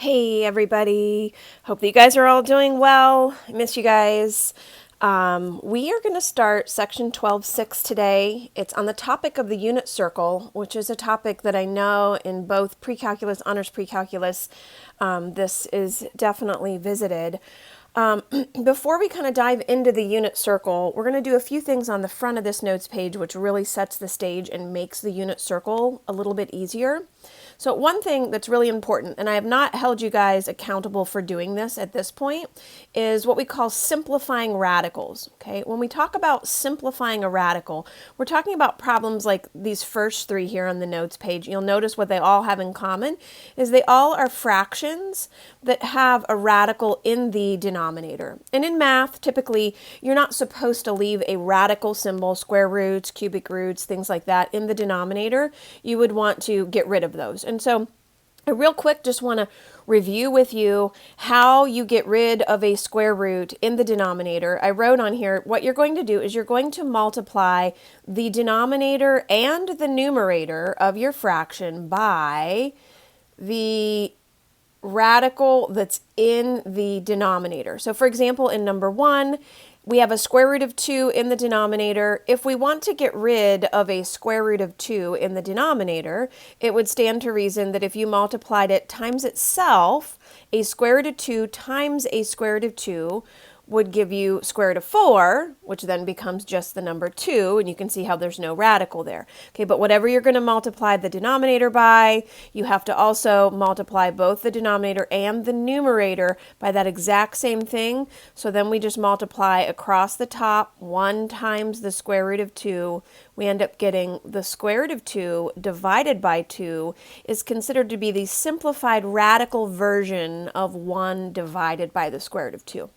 Hey everybody, hope that you guys are all doing well. I miss you guys. We are going to start section 12.6 today. It's on the topic of the unit circle, which is a topic that I know in both pre-calculus, honors pre-calculus, this is definitely visited. Before we kind of dive into the unit circle, we're going to do a few things on the front of this notes page, which really sets the stage and makes the unit circle a little bit easier. So one thing that's really important, and I have not held you guys accountable for doing this at this point, is what we call simplifying radicals. Okay, when we talk about simplifying a radical, we're talking about problems like these first three here on the notes page. You'll notice what they all have in common is they all are fractions that have a radical in the denominator. And in math, typically, you're not supposed to leave a radical symbol, square roots, cubic roots, things like that, in the denominator. You would want to get rid of those. And so I real quick just want to review with you how you get rid of a square root in the denominator. I wrote on here, what you're going to do is you're going to multiply the denominator and the numerator of your fraction by the radical that's in the denominator. So for example, in number 1, we have a square root of 2 in the denominator. If we want to get rid of a square root of 2 in the denominator, it would stand to reason that if you multiplied it times itself, a square root of 2 times a square root of 2 would give you square root of 4, which then becomes just the number 2, and you can see how there's no radical there. Okay, but whatever you're going to multiply the denominator by, you have to also multiply both the denominator and the numerator by that exact same thing. So then we just multiply across the top 1 times the square root of 2. We end up getting the square root of 2 divided by 2 is considered to be the simplified radical version of 1 divided by the square root of 2.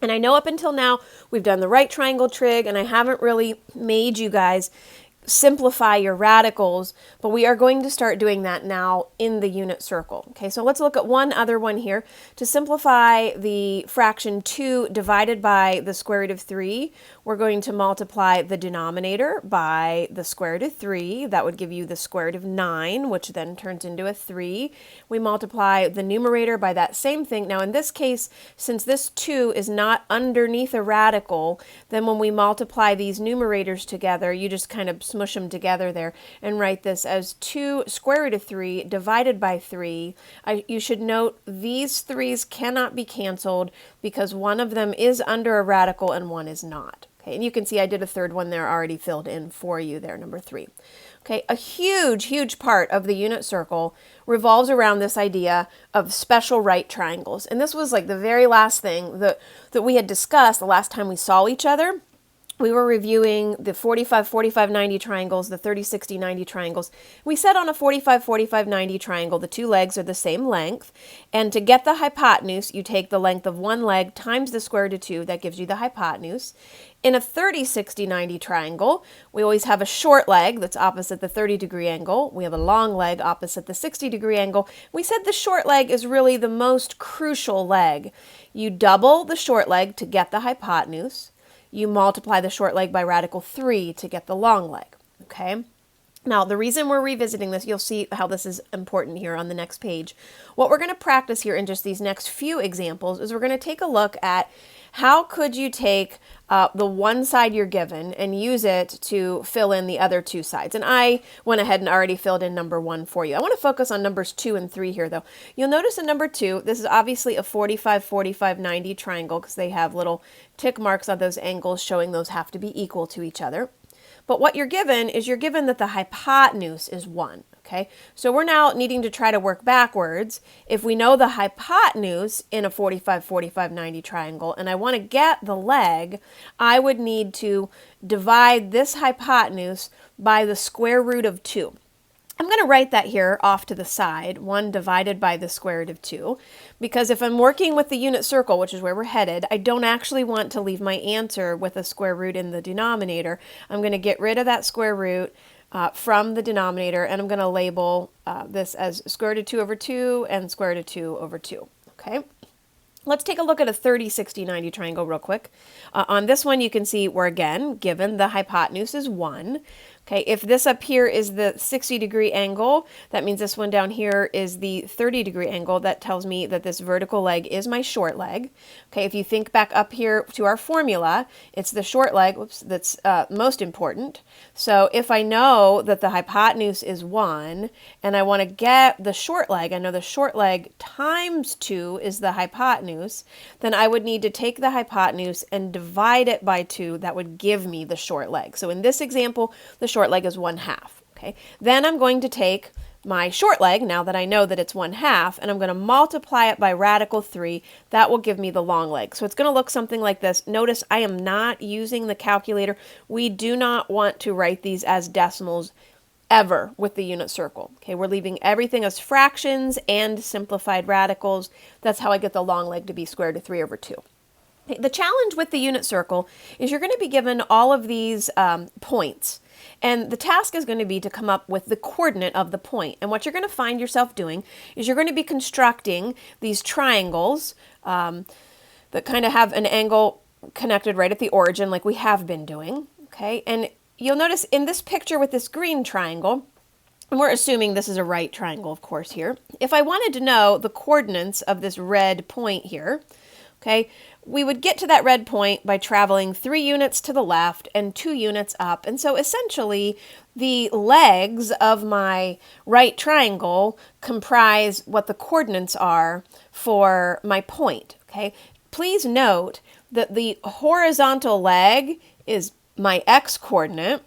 And I know up until now we've done the right triangle trig, and I haven't really made you guys simplify your radicals, but we are going to start doing that now in the unit circle. Okay, so let's look at one other one here. To simplify the fraction 2 divided by the square root of 3, we're going to multiply the denominator by the square root of 3. That would give you the square root of 9, which then turns into a 3. We multiply the numerator by that same thing. Now in this case, since this 2 is not underneath a radical, then when we multiply these numerators together, you just kind of smush them together there and write this as 2 square root of 3 divided by 3. You should note these 3's cannot be canceled because one of them is under a radical and one is not. Okay, and you can see I did a third one there already filled in for you there, number 3. Okay, a huge part of the unit circle revolves around this idea of special right triangles. And this was like the very last thing that we had discussed the last time we saw each other. We were reviewing the 45, 45, 90 triangles, the 30, 60, 90 triangles. We said on a 45, 45, 90 triangle, the two legs are the same length. And to get the hypotenuse, you take the length of one leg times the square root of 2. That gives you the hypotenuse. In a 30, 60, 90 triangle, we always have a short leg that's opposite the 30-degree angle. We have a long leg opposite the 60-degree angle. We said the short leg is really the most crucial leg. You double the short leg to get the hypotenuse. You multiply the short leg by radical 3 to get the long leg, okay? Now, the reason we're revisiting this, you'll see how this is important here on the next page. What we're going to practice here in just these next few examples is we're going to take a look at how could you take the one side you're given and use it to fill in the other two sides. And I went ahead and already filled in number 1 for you. I want to focus on numbers 2 and 3 here, though. You'll notice in number 2, this is obviously a 45, 45, 90 triangle because they have little tick marks on those angles showing those have to be equal to each other. But what you're given is you're given that the hypotenuse is 1. Okay, so we're now needing to try to work backwards. If we know the hypotenuse in a 45, 45, 90 triangle, and I want to get the leg, I would need to divide this hypotenuse by the square root of 2. I'm going to write that here off to the side, 1 divided by the square root of 2, because if I'm working with the unit circle, which is where we're headed, I don't actually want to leave my answer with a square root in the denominator. I'm going to get rid of that square root from the denominator, and I'm going to label this as square root of 2 over 2 and square root of 2 over 2. Okay, let's take a look at a 30, 60, 90 triangle real quick. On this one, you can see we're again given the hypotenuse is 1. Okay, if this up here is the 60-degree angle, that means this one down here is the 30-degree angle. That tells me that this vertical leg is my short leg. Okay, if you think back up here to our formula, it's the short leg, that's most important. So if I know that the hypotenuse is 1, and I want to get the short leg, I know the short leg times 2 is the hypotenuse, then I would need to take the hypotenuse and divide it by 2. That would give me the short leg. So in this example, the short leg is 1/2. Okay, then I'm going to take my short leg, now that I know that it's 1/2, and I'm going to multiply it by radical 3. That will give me the long leg. So it's going to look something like this. Notice I am not using the calculator. We do not want to write these as decimals ever with the unit circle. Okay, we're leaving everything as fractions and simplified radicals. That's how I get the long leg to be square root of 3 over 2. The challenge with the unit circle is you're going to be given all of these points. And the task is going to be to come up with the coordinate of the point. And what you're going to find yourself doing is you're going to be constructing these triangles that kind of have an angle connected right at the origin like we have been doing. Okay, and you'll notice in this picture with this green triangle, and we're assuming this is a right triangle, of course, here. If I wanted to know the coordinates of this red point here, okay, we would get to that red point by traveling 3 units to the left and 2 units up. And so essentially the legs of my right triangle comprise what the coordinates are for my point. Okay, please note that the horizontal leg is my x coordinate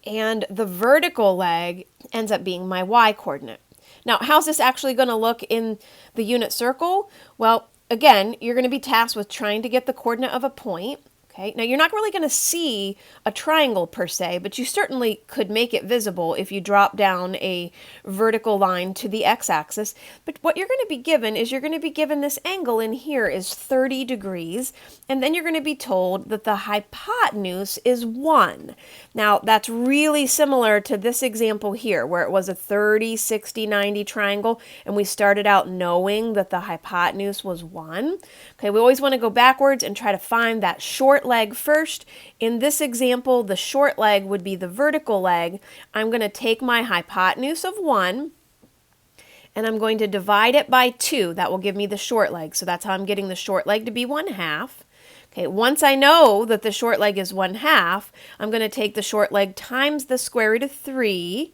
and the vertical leg ends up being my y coordinate. Now, how's this actually going to look in the unit circle? Well, again, you're going to be tasked with trying to get the coordinate of a point. Okay, now you're not really going to see a triangle per se, but you certainly could make it visible if you drop down a vertical line to the x-axis. But what you're going to be given is you're going to be given this angle in here is 30 degrees, and then you're going to be told that the hypotenuse is 1. Now, that's really similar to this example here, where it was a 30, 60, 90 triangle, and we started out knowing that the hypotenuse was 1. Okay, we always want to go backwards and try to find that short leg first. In this example, the short leg would be the vertical leg. I'm going to take my hypotenuse of 1 and I'm going to divide it by 2. That will give me the short leg. So that's how I'm getting the short leg to be 1/2. Okay, once I know that the short leg is 1/2, I'm going to take the short leg times the square root of 3.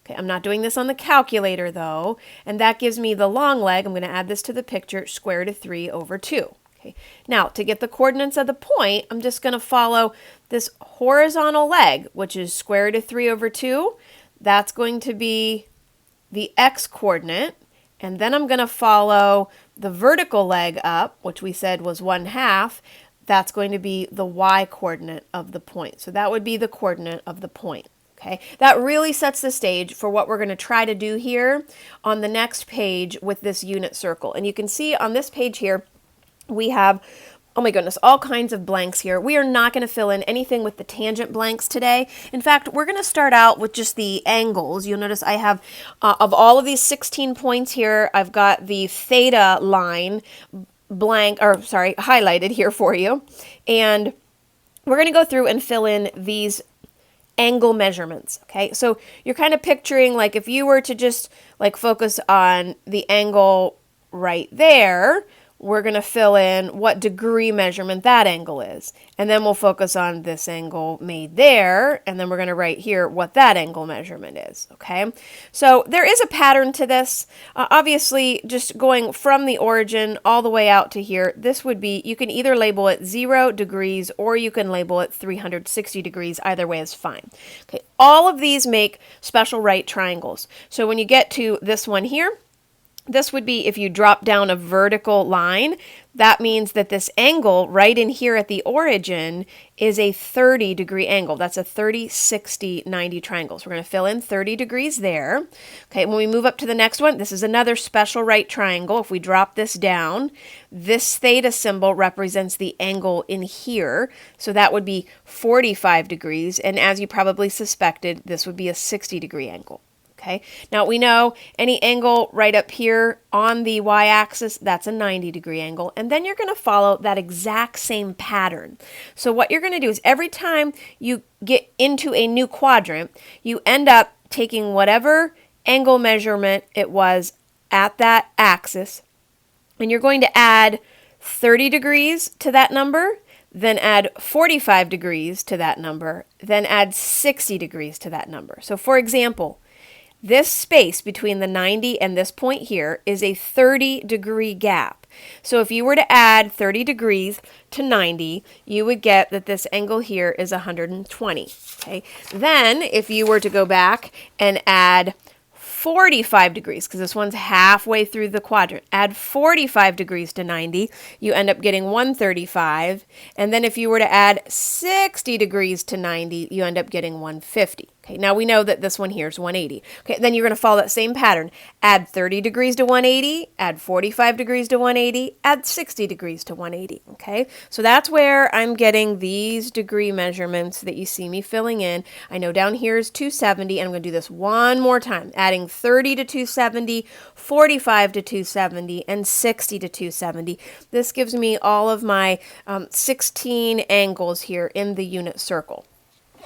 Okay, I'm not doing this on the calculator though, and that gives me the long leg. I'm going to add this to the picture, square root of 3 over 2. Okay. Now, to get the coordinates of the point, I'm just going to follow this horizontal leg, which is square root of 3 over 2. That's going to be the x-coordinate. And then I'm going to follow the vertical leg up, which we said was 1/2. That's going to be the y-coordinate of the point. So that would be the coordinate of the point. Okay, that really sets the stage for what we're going to try to do here on the next page with this unit circle. And you can see on this page here, we have, oh my goodness, all kinds of blanks here. We are not going to fill in anything with the tangent blanks today. In fact, we're going to start out with just the angles. You'll notice I have, of all of these 16 points here, I've got the theta line highlighted here for you. And we're going to go through and fill in these angle measurements. Okay, so you're kind of picturing like if you were to just like focus on the angle right there, we're going to fill in what degree measurement that angle is. And then we'll focus on this angle made there, and then we're going to write here what that angle measurement is, okay? So there is a pattern to this. Obviously, just going from the origin all the way out to here, this would be, you can either label it 0 degrees or you can label it 360 degrees. Either way is fine. Okay, all of these make special right triangles. So when you get to this one here, this would be if you drop down a vertical line, that means that this angle right in here at the origin is a 30-degree angle. That's a 30, 60, 90 triangle. So we're going to fill in 30 degrees there. Okay, when we move up to the next one, this is another special right triangle. If we drop this down, this theta symbol represents the angle in here. So that would be 45 degrees. And as you probably suspected, this would be a 60-degree angle. Okay, now we know any angle right up here on the y-axis, that's a 90-degree angle, and then you're going to follow that exact same pattern. So what you're going to do is every time you get into a new quadrant, you end up taking whatever angle measurement it was at that axis, and you're going to add 30 degrees to that number, then add 45 degrees to that number, then add 60 degrees to that number. So for example, this space between the 90 and this point here is a 30-degree gap. So if you were to add 30 degrees to 90, you would get that this angle here is 120. Okay? Then if you were to go back and add 45 degrees, because this one's halfway through the quadrant. Add 45 degrees to 90, you end up getting 135. And then if you were to add 60 degrees to 90, you end up getting 150. Okay, now we know that this one here is 180. Okay, then you're going to follow that same pattern. Add 30 degrees to 180, add 45 degrees to 180, add 60 degrees to 180. Okay, so that's where I'm getting these degree measurements that you see me filling in. I know down here is 270, and I'm going to do this one more time, adding 30 to 270, 45 to 270, and 60 to 270. This gives me all of my 16 angles here in the unit circle.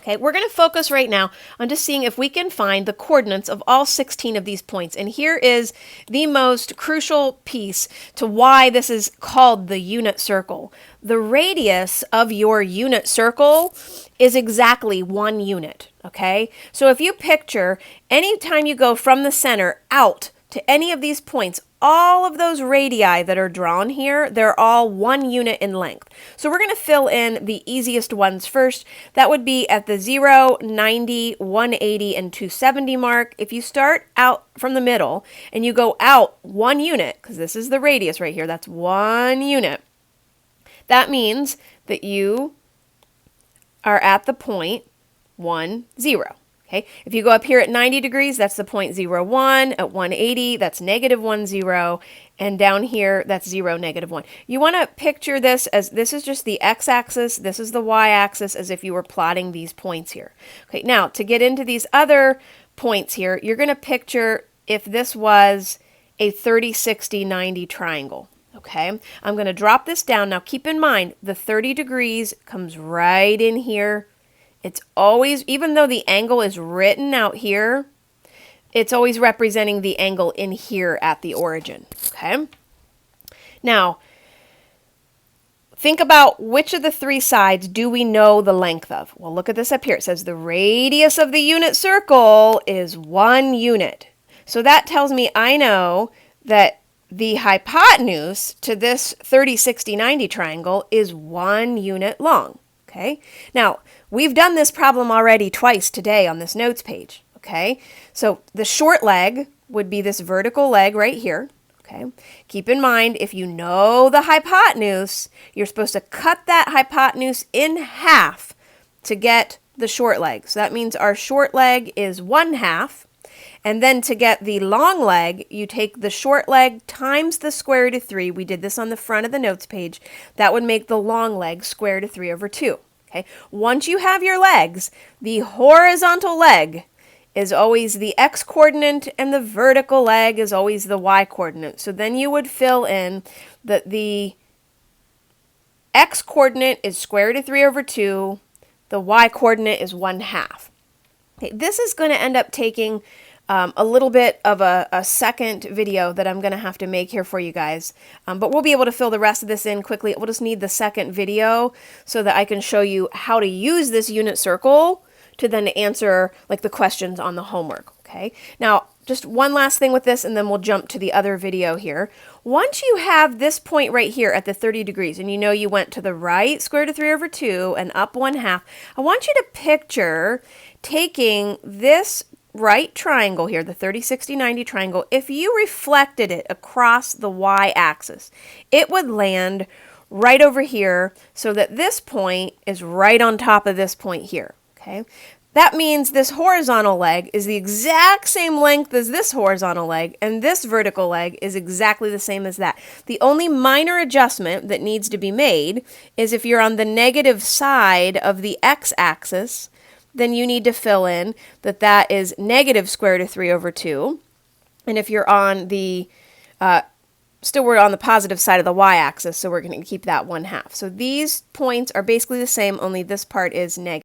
Okay, we're going to focus right now on just seeing if we can find the coordinates of all 16 of these points. And here is the most crucial piece to why this is called the unit circle. The radius of your unit circle is exactly 1 unit. Okay, so if you picture anytime you go from the center out to any of these points, all of those radii that are drawn here, they're all 1 unit in length. So we're going to fill in the easiest ones first. That would be at the 0, 90, 180, and 270 mark. If you start out from the middle and you go out 1 unit, because this is the radius right here, that's 1 unit, that means that you are at the point 1, 0. Okay, if you go up here at 90 degrees, that's the point 0, 1. At 180, that's negative 1, 0. And down here, that's 0, negative 1. You want to picture this as this is just the x-axis, this is the y-axis, as if you were plotting these points here. Okay, now to get into these other points here, you're going to picture if this was a 30, 60, 90 triangle. Okay, I'm going to drop this down. Now keep in mind, the 30 degrees comes right in here. It's always, even though the angle is written out here, it's always representing the angle in here at the origin, okay? Now, think about which of the 3 sides do we know the length of? Well, look at this up here. It says the radius of the unit circle is 1 unit. So that tells me I know that the hypotenuse to this 30, 60, 90 triangle is 1 unit long, okay? Now, we've done this problem already twice today on this notes page, okay? So the short leg would be this vertical leg right here, okay? Keep in mind, if you know the hypotenuse, you're supposed to cut that hypotenuse in half to get the short leg. So that means our short leg is 1/2. And then to get the long leg, you take the short leg times the square root of 3. We did this on the front of the notes page. That would make the long leg square root of 3 over 2. Okay. Once you have your legs, the horizontal leg is always the x-coordinate and the vertical leg is always the y-coordinate. So then you would fill in that the x-coordinate is square root of 3 over 2. The y-coordinate is 1/2. Okay. This is going to end up taking a little bit of a second video that I'm going to have to make here for you guys. But we'll be able to fill the rest of this in quickly. We'll just need the second video so that I can show you how to use this unit circle to then answer like the questions on the homework. Okay. Now, just one last thing with this, and then we'll jump to the other video here. Once you have this point right here at the 30 degrees, and you know you went to the right square root of 3 over 2 and up 1/2, I want you to picture taking this right triangle here, the 30, 60, 90 triangle, if you reflected it across the y-axis, it would land right over here so that this point is right on top of this point here, okay? That means this horizontal leg is the exact same length as this horizontal leg, and this vertical leg is exactly the same as that. The only minor adjustment that needs to be made is if you're on the negative side of the x-axis, then you need to fill in that that is negative square root of 3 over 2. And if you're on the, still we're on the positive side of the y-axis, so we're going to keep that 1/2. So these points are basically the same, only this part is negative.